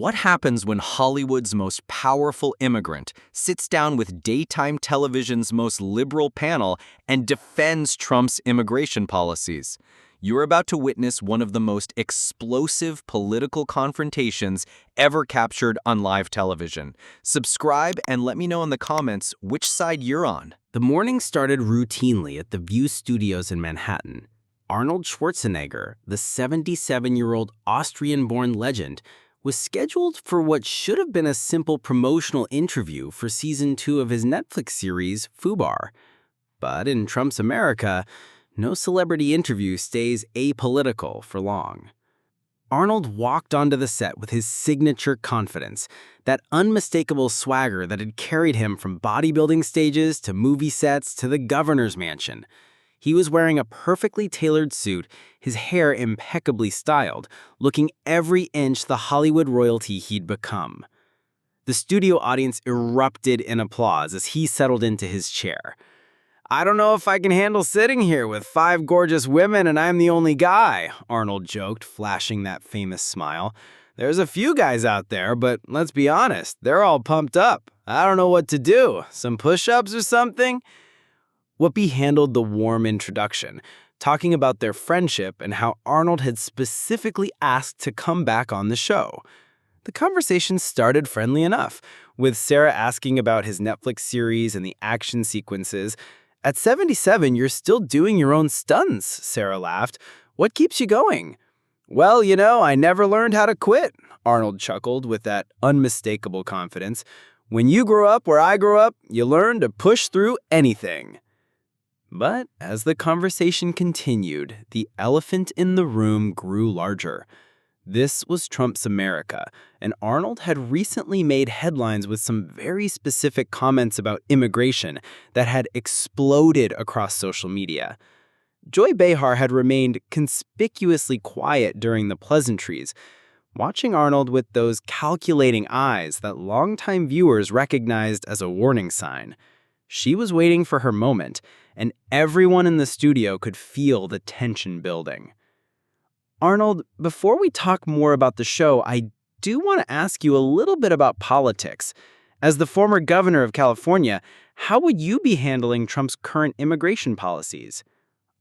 What happens when Hollywood's most powerful immigrant sits down with daytime television's most liberal panel and defends Trump's immigration policies? You're about to witness one of the most explosive political confrontations ever captured on live television. Subscribe and let me know in the comments which side you're on. The morning started routinely at the View Studios in Manhattan. Arnold Schwarzenegger, the 77-year-old Austrian-born legend, was scheduled for what should have been a simple promotional interview for Season 2 of his Netflix series, Behar. But in Trump's America, no celebrity interview stays apolitical for long. Arnold walked onto the set with his signature confidence, that unmistakable swagger that had carried him from bodybuilding stages to movie sets to the governor's mansion. He was wearing a perfectly tailored suit, his hair impeccably styled, looking every inch the Hollywood royalty he'd become. The studio audience erupted in applause as he settled into his chair. "I don't know if I can handle sitting here with 5 gorgeous women and I'm the only guy," Arnold joked, flashing that famous smile. "There's a few guys out there, but let's be honest, they're all pumped up. I don't know what to do. Some push-ups or something?" Whoopi handled the warm introduction, talking about their friendship and how Arnold had specifically asked to come back on the show. The conversation started friendly enough, with Sarah asking about his Netflix series and the action sequences. "At 77, you're still doing your own stunts," Sarah laughed. "What keeps you going?" "Well, I never learned how to quit," Arnold chuckled with that unmistakable confidence. "When you grow up where I grew up, you learn to push through anything." But as the conversation continued, the elephant in the room grew larger. This was Trump's America, and Arnold had recently made headlines with some very specific comments about immigration that had exploded across social media. Joy Behar had remained conspicuously quiet during the pleasantries, watching Arnold with those calculating eyes that longtime viewers recognized as a warning sign. She was waiting for her moment, and everyone in the studio could feel the tension building. "Arnold, before we talk more about the show, I do want to ask you a little bit about politics. As the former governor of California, how would you be handling Trump's current immigration policies?"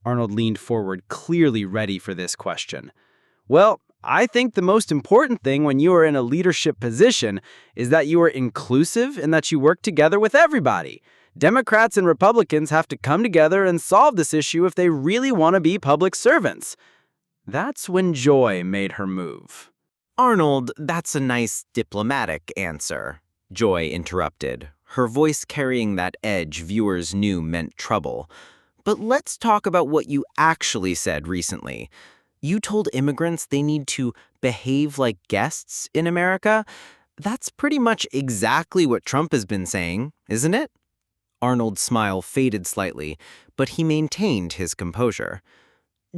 Arnold leaned forward, clearly ready for this question. "Well, I think the most important thing when you are in a leadership position is that you are inclusive and that you work together with everybody. Democrats and Republicans have to come together and solve this issue if they really want to be public servants." That's when Joy made her move. "Arnold, that's a nice diplomatic answer," Joy interrupted, her voice carrying that edge viewers knew meant trouble. "But let's talk about what you actually said recently. You told immigrants they need to behave like guests in America. That's pretty much exactly what Trump has been saying, isn't it?" Arnold's smile faded slightly, but he maintained his composure.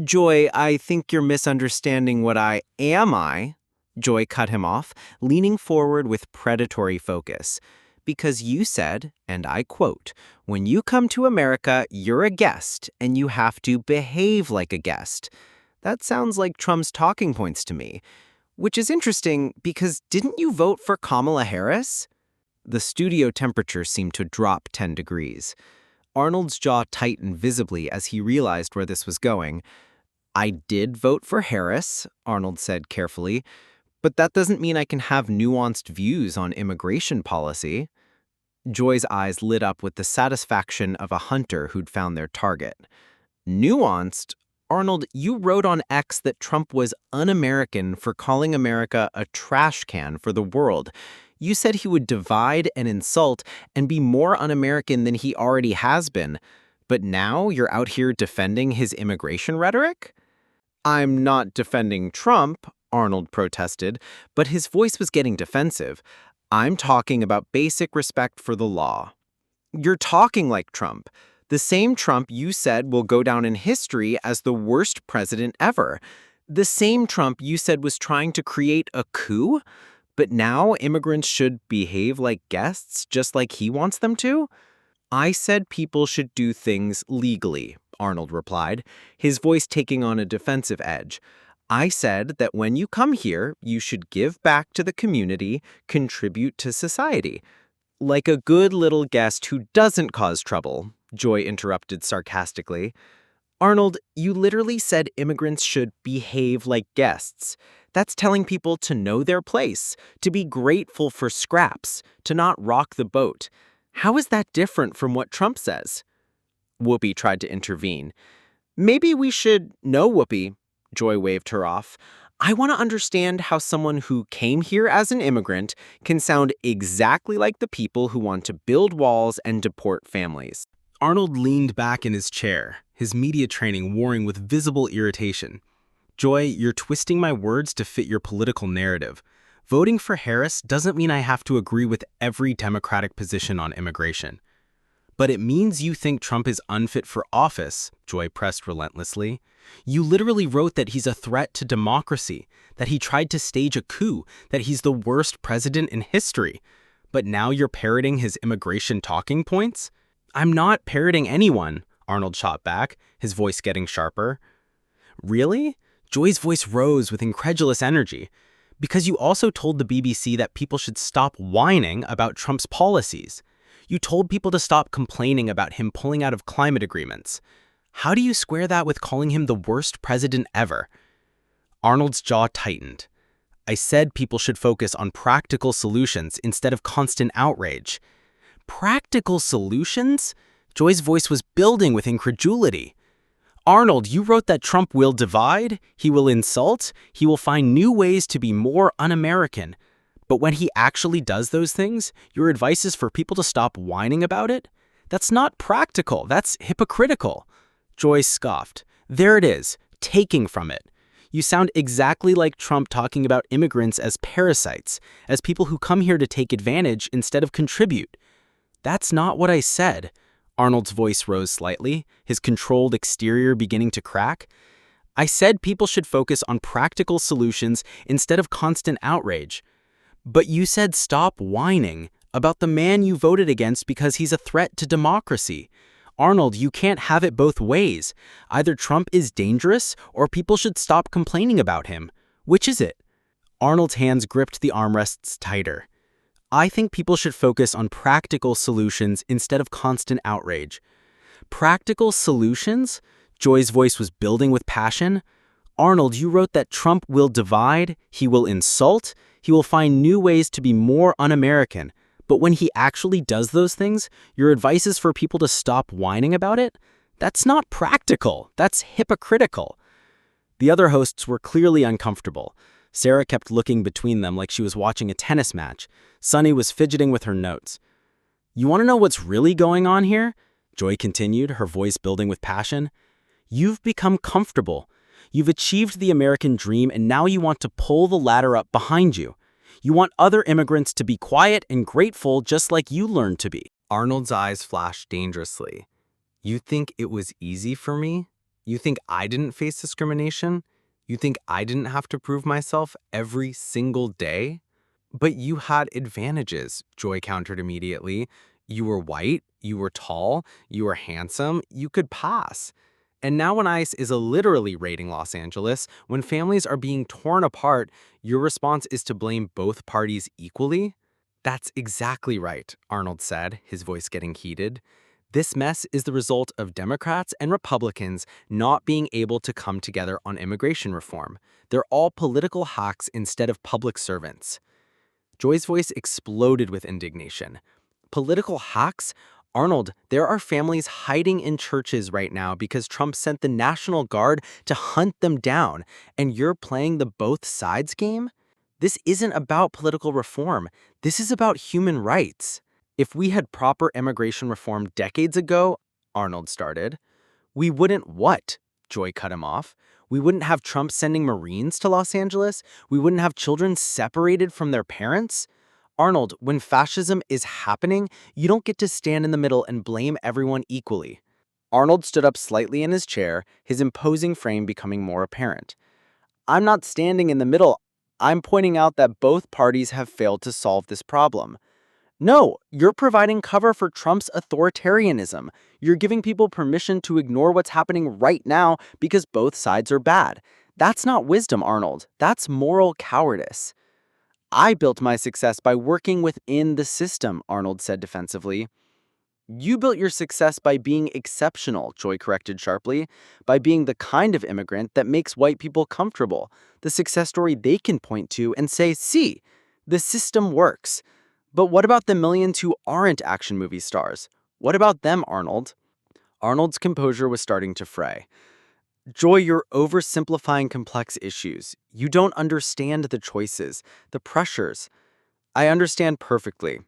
"Joy, I think you're misunderstanding what I am. Joy cut him off, leaning forward with predatory focus. "Because you said, and I quote, 'When you come to America, you're a guest, and you have to behave like a guest.' That sounds like Trump's talking points to me. Which is interesting, because didn't you vote for Kamala Harris?" The studio temperature seemed to drop 10 degrees. Arnold's jaw tightened visibly as he realized where this was going. "I did vote for Harris," Arnold said carefully, "but that doesn't mean I can have nuanced views on immigration policy." Joy's eyes lit up with the satisfaction of a hunter who'd found their target. "Nuanced? Arnold, you wrote on X that Trump was un-American for calling America a trash can for the world. You said he would divide and insult and be more un-American than he already has been. But now you're out here defending his immigration rhetoric?" "I'm not defending Trump," Arnold protested, but his voice was getting defensive. "I'm talking about basic respect for the law." "You're talking like Trump. The same Trump you said will go down in history as the worst president ever. The same Trump you said was trying to create a coup. But now immigrants should behave like guests just like he wants them to?" "I said people should do things legally," Arnold replied, his voice taking on a defensive edge. I said that when you come here, you should give back to the community, contribute to society. Like a good little guest who doesn't cause trouble, Joy interrupted sarcastically. Arnold, you literally said immigrants should behave like guests. That's telling people to know their place, to be grateful for scraps, to not rock the boat. How is that different from what Trump says? Whoopi tried to intervene. Maybe we should know Whoopi. Joy waved her off. I want to understand how someone who came here as an immigrant can sound exactly like the people who want to build walls and deport families. Arnold leaned back in his chair, his media training warring with visible irritation. Joy, you're twisting my words to fit your political narrative. Voting for Harris doesn't mean I have to agree with every Democratic position on immigration. But it means you think Trump is unfit for office, Joy pressed relentlessly. You literally wrote that he's a threat to democracy, that he tried to stage a coup, that he's the worst president in history. But now you're parroting his immigration talking points? I'm not parroting anyone, Arnold shot back, his voice getting sharper. Really? Joy's voice rose with incredulous energy. Because you also told the BBC that people should stop whining about Trump's policies. You told people to stop complaining about him pulling out of climate agreements. How do you square that with calling him the worst president ever? Arnold's jaw tightened. I said people should focus on practical solutions instead of constant outrage. Practical solutions? Joy's voice was building with incredulity. Arnold, you wrote that Trump will divide, he will insult, he will find new ways to be more un-American. But when he actually does those things, your advice is for people to stop whining about it? That's not practical, that's hypocritical. Joy scoffed. There it is, taking from it. You sound exactly like Trump talking about immigrants as parasites, as people who come here to take advantage instead of contribute. That's not what I said. Arnold's voice rose slightly, his controlled exterior beginning to crack. I said people should focus on practical solutions instead of constant outrage. But you said stop whining about the man you voted against because he's a threat to democracy. Arnold, you can't have it both ways. Either Trump is dangerous or people should stop complaining about him. Which is it? Arnold's hands gripped the armrests tighter. I think people should focus on practical solutions instead of constant outrage. Practical solutions? Joy's voice was building with passion. Arnold, you wrote that Trump will divide, he will insult, he will find new ways to be more un-American. But when he actually does those things, your advice is for people to stop whining about it? That's not practical. That's hypocritical. The other hosts were clearly uncomfortable. Sarah kept looking between them like she was watching a tennis match. Sunny was fidgeting with her notes. You want to know what's really going on here? Joy continued, her voice building with passion. You've become comfortable. You've achieved the American dream, and now you want to pull the ladder up behind you. You want other immigrants to be quiet and grateful just like you learned to be. Arnold's eyes flashed dangerously. You think it was easy for me? You think I didn't face discrimination? You think I didn't have to prove myself every single day? But you had advantages, Joy countered immediately. You were white, you were tall, you were handsome, you could pass. And now when ICE is literally raiding Los Angeles, when families are being torn apart, your response is to blame both parties equally? That's exactly right, Arnold said, his voice getting heated. This mess is the result of Democrats and Republicans not being able to come together on immigration reform. They're all political hacks instead of public servants. Joy's voice exploded with indignation. Political hacks? Arnold, there are families hiding in churches right now because Trump sent the National Guard to hunt them down, and you're playing the both sides game? This isn't about political reform. This is about human rights. If we had proper immigration reform decades ago, Arnold started, we wouldn't what? Joy cut him off. We wouldn't have Trump sending Marines to Los Angeles. We wouldn't have children separated from their parents. Arnold, when fascism is happening, you don't get to stand in the middle and blame everyone equally. Arnold stood up slightly in his chair, his imposing frame becoming more apparent. I'm not standing in the middle. I'm pointing out that both parties have failed to solve this problem. No, you're providing cover for Trump's authoritarianism. You're giving people permission to ignore what's happening right now because both sides are bad. That's not wisdom, Arnold. That's moral cowardice. I built my success by working within the system, Arnold said defensively. You built your success by being exceptional, Joy corrected sharply, by being the kind of immigrant that makes white people comfortable, the success story they can point to and say, see, the system works. But what about the millions who aren't action movie stars? What about them, Arnold? Arnold's composure was starting to fray. Joy, you're oversimplifying complex issues. You don't understand the choices, the pressures. I understand perfectly.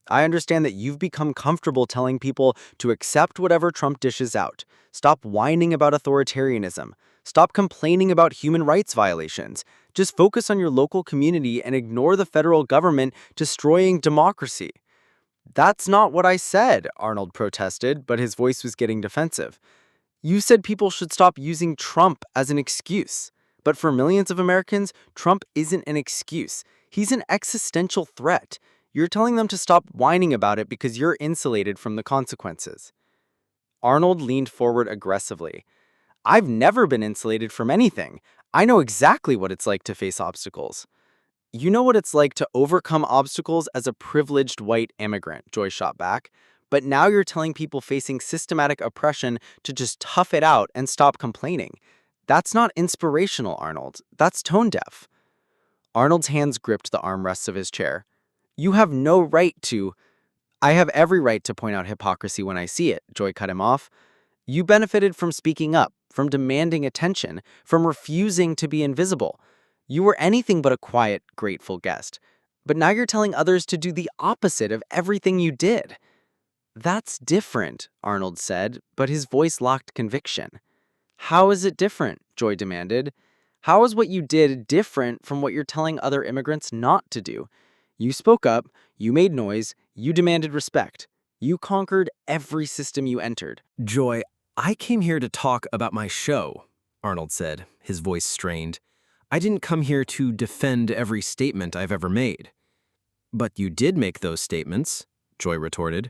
I understand that you've become comfortable telling people to accept whatever Trump dishes out. Stop whining about authoritarianism. Stop complaining about human rights violations. Just focus on your local community and ignore the federal government destroying democracy. That's not what I said, Arnold protested, but his voice was getting defensive. You said people should stop using Trump as an excuse. But for millions of Americans, Trump isn't an excuse. He's an existential threat. You're telling them to stop whining about it because you're insulated from the consequences. Arnold leaned forward aggressively. I've never been insulated from anything. I know exactly what it's like to face obstacles. You know what it's like to overcome obstacles as a privileged white immigrant, Joy shot back. But now you're telling people facing systematic oppression to just tough it out and stop complaining. That's not inspirational, Arnold. That's tone deaf. Arnold's hands gripped the armrests of his chair. You have no right to... I have every right to point out hypocrisy when I see it, Joy cut him off. You benefited from speaking up, from demanding attention, from refusing to be invisible. You were anything but a quiet, grateful guest. But now you're telling others to do the opposite of everything you did. That's different, Arnold said, but his voice lacked conviction. How is it different? Joy demanded. How is what you did different from what you're telling other immigrants not to do? You spoke up, you made noise, you demanded respect. You conquered every system you entered. Joy, I came here to talk about my show, Arnold said, his voice strained. I didn't come here to defend every statement I've ever made. But you did make those statements, Joy retorted.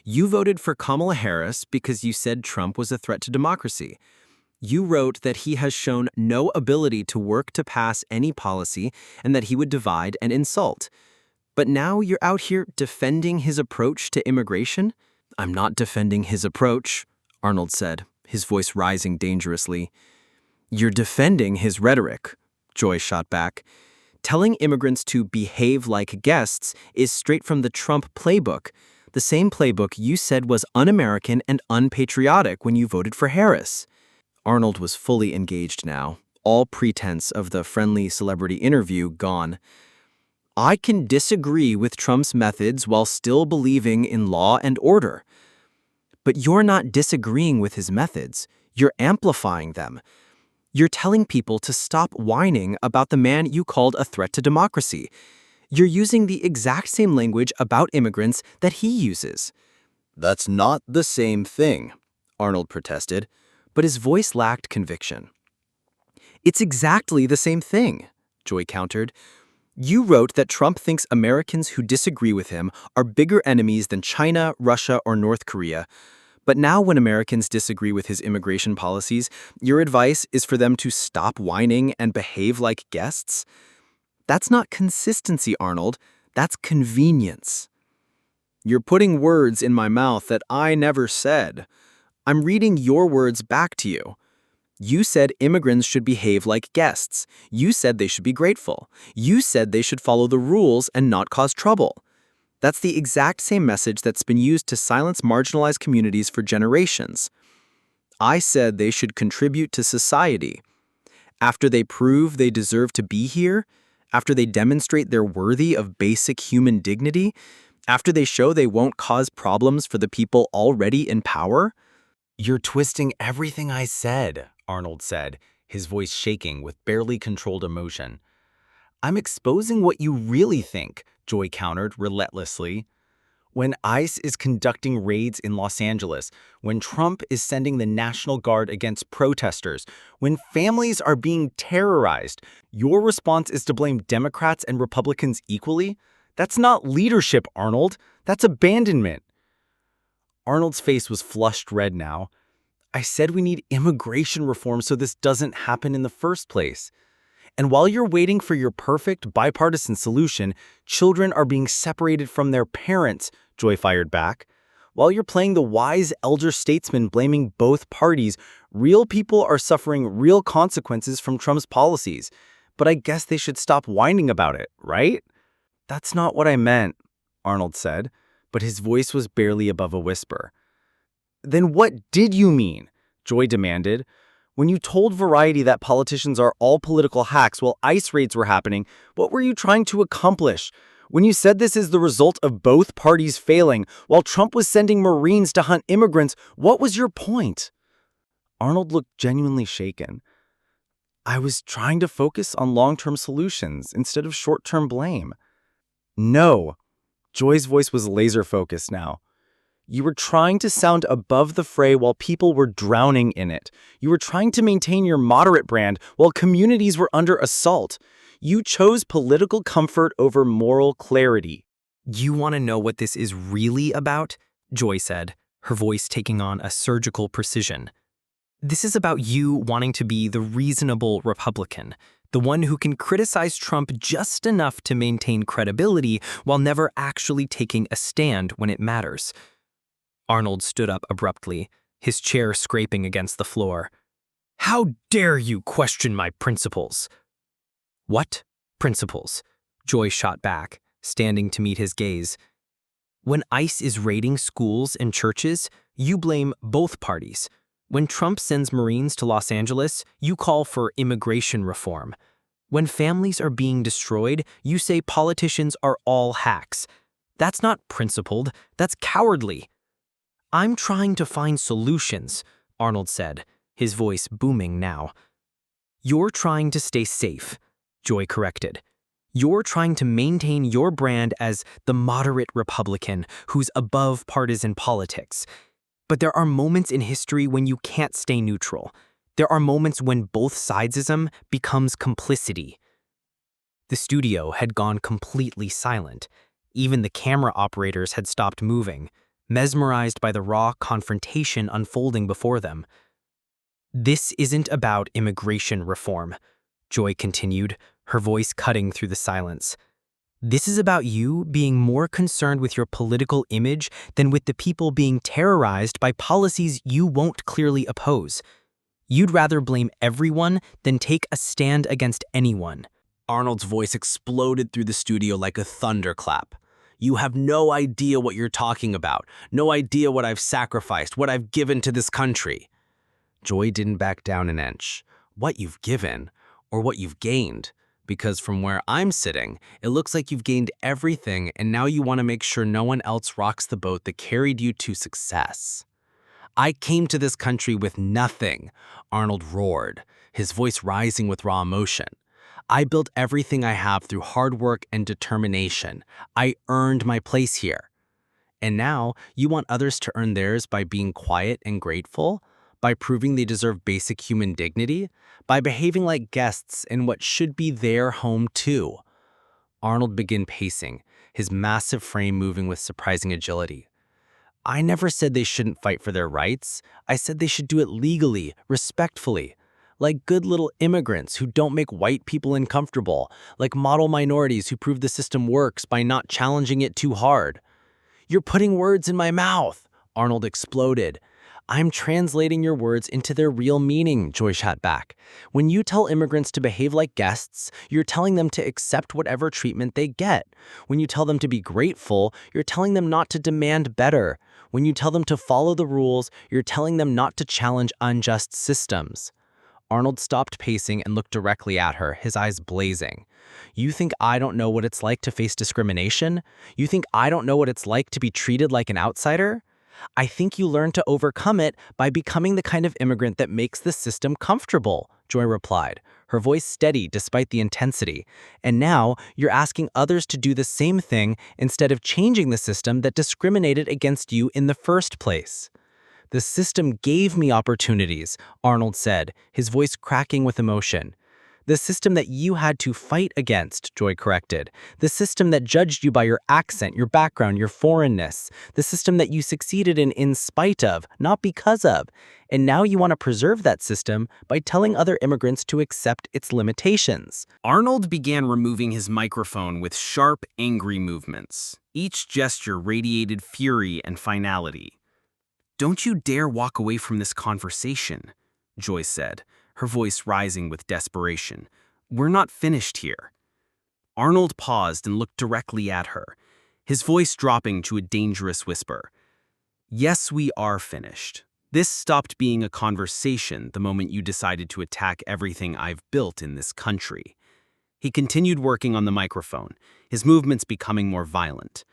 You voted for Kamala Harris because you said Trump was a threat to democracy. You wrote that he has shown no ability to work to pass any policy and that he would divide and insult. But now you're out here defending his approach to immigration? I'm not defending his approach, Arnold said, his voice rising dangerously. You're defending his rhetoric, Joy shot back. Telling immigrants to behave like guests is straight from the Trump playbook, the same playbook you said was un-American and unpatriotic when you voted for Harris. Arnold was fully engaged now, all pretense of the friendly celebrity interview gone. I can disagree with Trump's methods while still believing in law and order. But you're not disagreeing with his methods. You're amplifying them. You're telling people to stop whining about the man you called a threat to democracy. You're using the exact same language about immigrants that he uses. That's not the same thing, Arnold protested, but his voice lacked conviction. It's exactly the same thing, Joy countered. You wrote that Trump thinks Americans who disagree with him are bigger enemies than China, Russia, or North Korea. But now when Americans disagree with his immigration policies, your advice is for them to stop whining and behave like guests? That's not consistency, Arnold. That's convenience. You're putting words in my mouth that I never said. I'm reading your words back to you. You said immigrants should behave like guests. You said they should be grateful. You said they should follow the rules and not cause trouble. That's the exact same message that's been used to silence marginalized communities for generations. I said they should contribute to society. After they prove they deserve to be here, after they demonstrate they're worthy of basic human dignity, after they show they won't cause problems for the people already in power. You're twisting everything I said, Arnold said, his voice shaking with barely controlled emotion. I'm exposing what you really think, Joy countered relentlessly. When ICE is conducting raids in Los Angeles, when Trump is sending the National Guard against protesters, when families are being terrorized, your response is to blame Democrats and Republicans equally? That's not leadership, Arnold. That's abandonment. Arnold's face was flushed red now. I said we need immigration reform so this doesn't happen in the first place. And while you're waiting for your perfect bipartisan solution, children are being separated from their parents, Joy fired back. While you're playing the wise elder statesman blaming both parties, real people are suffering real consequences from Trump's policies. But I guess they should stop whining about it, right? That's not what I meant, Arnold said, but his voice was barely above a whisper. Then what did you mean? Joy demanded. When you told Variety that politicians are all political hacks while ICE raids were happening, what were you trying to accomplish? When you said this is the result of both parties failing while Trump was sending Marines to hunt immigrants, what was your point? Arnold looked genuinely shaken. I was trying to focus on long-term solutions instead of short-term blame. No. Joy's voice was laser-focused now. You were trying to sound above the fray while people were drowning in it. You were trying to maintain your moderate brand while communities were under assault. You chose political comfort over moral clarity. You want to know what this is really about? Joy said, her voice taking on a surgical precision. This is about you wanting to be the reasonable Republican, the one who can criticize Trump just enough to maintain credibility while never actually taking a stand when it matters. Arnold stood up abruptly, his chair scraping against the floor. How dare you question my principles? What principles? Joy shot back, standing to meet his gaze. When ICE is raiding schools and churches, you blame both parties. When Trump sends Marines to Los Angeles, you call for immigration reform. When families are being destroyed, you say politicians are all hacks. That's not principled, that's cowardly. I'm trying to find solutions, Arnold said, his voice booming now. You're trying to stay safe, Joy corrected. You're trying to maintain your brand as the moderate Republican who's above partisan politics. But there are moments in history when you can't stay neutral. There are moments when both sidesism becomes complicity. The studio had gone completely silent. Even the camera operators had stopped moving, mesmerized by the raw confrontation unfolding before them. This isn't about immigration reform, Joy continued, her voice cutting through the silence. This is about you being more concerned with your political image than with the people being terrorized by policies you won't clearly oppose. You'd rather blame everyone than take a stand against anyone. Arnold's voice exploded through the studio like a thunderclap. You have no idea what you're talking about, no idea what I've sacrificed, what I've given to this country. Joy didn't back down an inch. What you've given, or what you've gained. Because from where I'm sitting, it looks like you've gained everything and now you want to make sure no one else rocks the boat that carried you to success. I came to this country with nothing, Arnold roared, his voice rising with raw emotion. I built everything I have through hard work and determination. I earned my place here. And now you want others to earn theirs by being quiet and grateful, by proving they deserve basic human dignity, by behaving like guests in what should be their home too. Arnold began pacing, his massive frame moving with surprising agility. I never said they shouldn't fight for their rights. I said they should do it legally, respectfully. Like good little immigrants who don't make white people uncomfortable, like model minorities who prove the system works by not challenging it too hard. You're putting words in my mouth, Arnold exploded. I'm translating your words into their real meaning, Joy shot back. When you tell immigrants to behave like guests, you're telling them to accept whatever treatment they get. When you tell them to be grateful, you're telling them not to demand better. When you tell them to follow the rules, you're telling them not to challenge unjust systems. Arnold stopped pacing and looked directly at her, his eyes blazing. You think I don't know what it's like to face discrimination? You think I don't know what it's like to be treated like an outsider? I think you learn to overcome it by becoming the kind of immigrant that makes the system comfortable, Joy replied, her voice steady despite the intensity. And now you're asking others to do the same thing instead of changing the system that discriminated against you in the first place. The system gave me opportunities, Arnold said, his voice cracking with emotion. The system that you had to fight against, Joy corrected. The system that judged you by your accent, your background, your foreignness. The system that you succeeded in spite of, not because of. And now you want to preserve that system by telling other immigrants to accept its limitations. Arnold began removing his microphone with sharp, angry movements. Each gesture radiated fury and finality. "Don't you dare walk away from this conversation," Joy said, her voice rising with desperation. "We're not finished here." Arnold paused and looked directly at her, his voice dropping to a dangerous whisper. "Yes, we are finished. This stopped being a conversation the moment you decided to attack everything I've built in this country." He continued working on the microphone, his movements becoming more violent.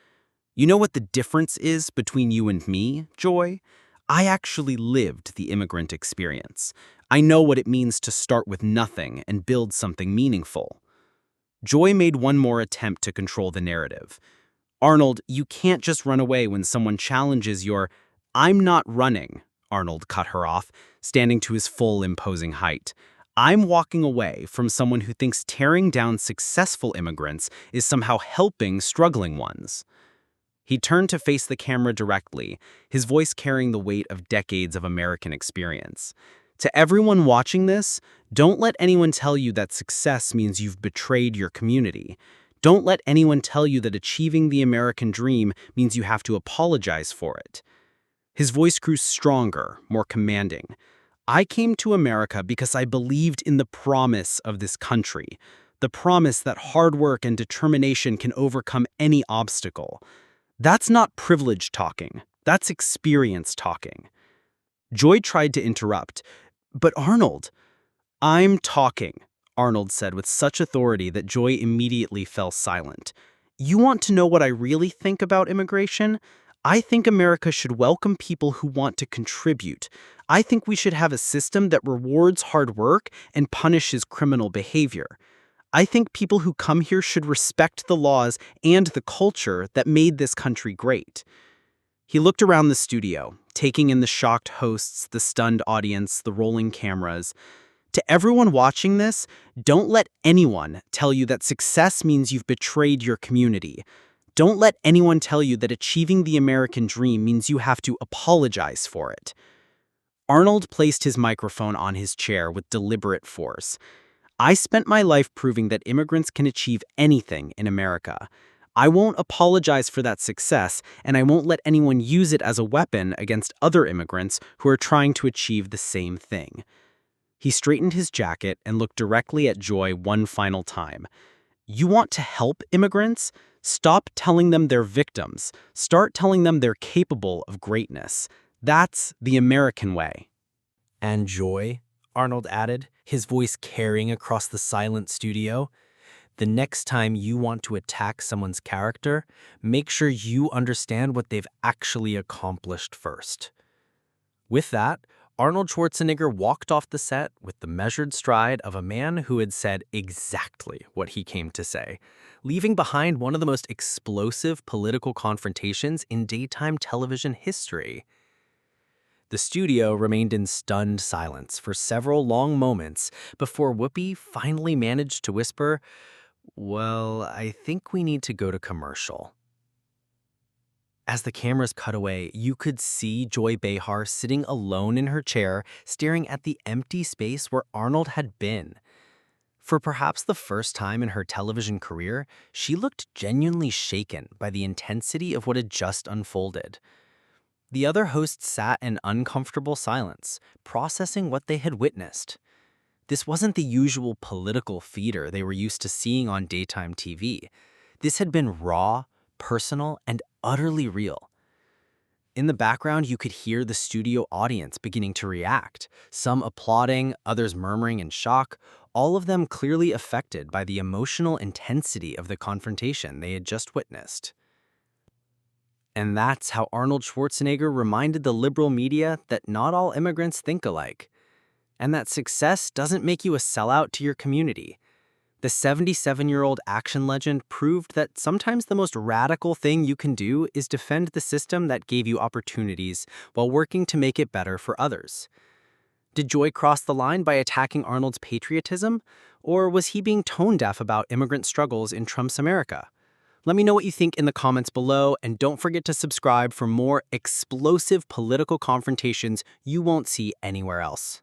"You know what the difference is between you and me, Joy? I actually lived the immigrant experience. I know what it means to start with nothing and build something meaningful." Joy made one more attempt to control the narrative. "Arnold, you can't just run away when someone challenges your—" "I'm not running," Arnold cut her off, standing to his full imposing height. "I'm walking away from someone who thinks tearing down successful immigrants is somehow helping struggling ones." He turned to face the camera directly, his voice carrying the weight of decades of American experience. "To everyone watching this, don't let anyone tell you that success means you've betrayed your community. Don't let anyone tell you that achieving the American dream means you have to apologize for it." His voice grew stronger, more commanding. "I came to America because I believed in the promise of this country, the promise that hard work and determination can overcome any obstacle. That's not privilege talking. That's experience talking." Joy tried to interrupt. "But Arnold—" "I'm talking," Arnold said with such authority that Joy immediately fell silent. "You want to know what I really think about immigration? I think America should welcome people who want to contribute. I think we should have a system that rewards hard work and punishes criminal behavior. I think people who come here should respect the laws and the culture that made this country great." He looked around the studio, taking in the shocked hosts, the stunned audience, the rolling cameras. "To everyone watching this, don't let anyone tell you that success means you've betrayed your community. Don't let anyone tell you that achieving the American dream means you have to apologize for it." Arnold placed his microphone on his chair with deliberate force. "I spent my life proving that immigrants can achieve anything in America. I won't apologize for that success, and I won't let anyone use it as a weapon against other immigrants who are trying to achieve the same thing." He straightened his jacket and looked directly at Joy one final time. "You want to help immigrants? Stop telling them they're victims. Start telling them they're capable of greatness. That's the American way." "And Joy," Arnold added, his voice carrying across the silent studio, "the next time you want to attack someone's character, make sure you understand what they've actually accomplished first." With that, Arnold Schwarzenegger walked off the set with the measured stride of a man who had said exactly what he came to say, leaving behind one of the most explosive political confrontations in daytime television history. The studio remained in stunned silence for several long moments before Whoopi finally managed to whisper, "Well, I think we need to go to commercial." As the cameras cut away, you could see Joy Behar sitting alone in her chair, staring at the empty space where Arnold had been. For perhaps the first time in her television career, she looked genuinely shaken by the intensity of what had just unfolded. The other hosts sat in uncomfortable silence, processing what they had witnessed. This wasn't the usual political theater they were used to seeing on daytime TV. This had been raw, personal, and utterly real. In the background, you could hear the studio audience beginning to react, some applauding, others murmuring in shock, all of them clearly affected by the emotional intensity of the confrontation they had just witnessed. And that's how Arnold Schwarzenegger reminded the liberal media that not all immigrants think alike, and that success doesn't make you a sellout to your community. The 77-year-old action legend proved that sometimes the most radical thing you can do is defend the system that gave you opportunities while working to make it better for others. Did Joy cross the line by attacking Arnold's patriotism? Or was he being tone-deaf about immigrant struggles in Trump's America? Let me know what you think in the comments below, and don't forget to subscribe for more explosive political confrontations you won't see anywhere else.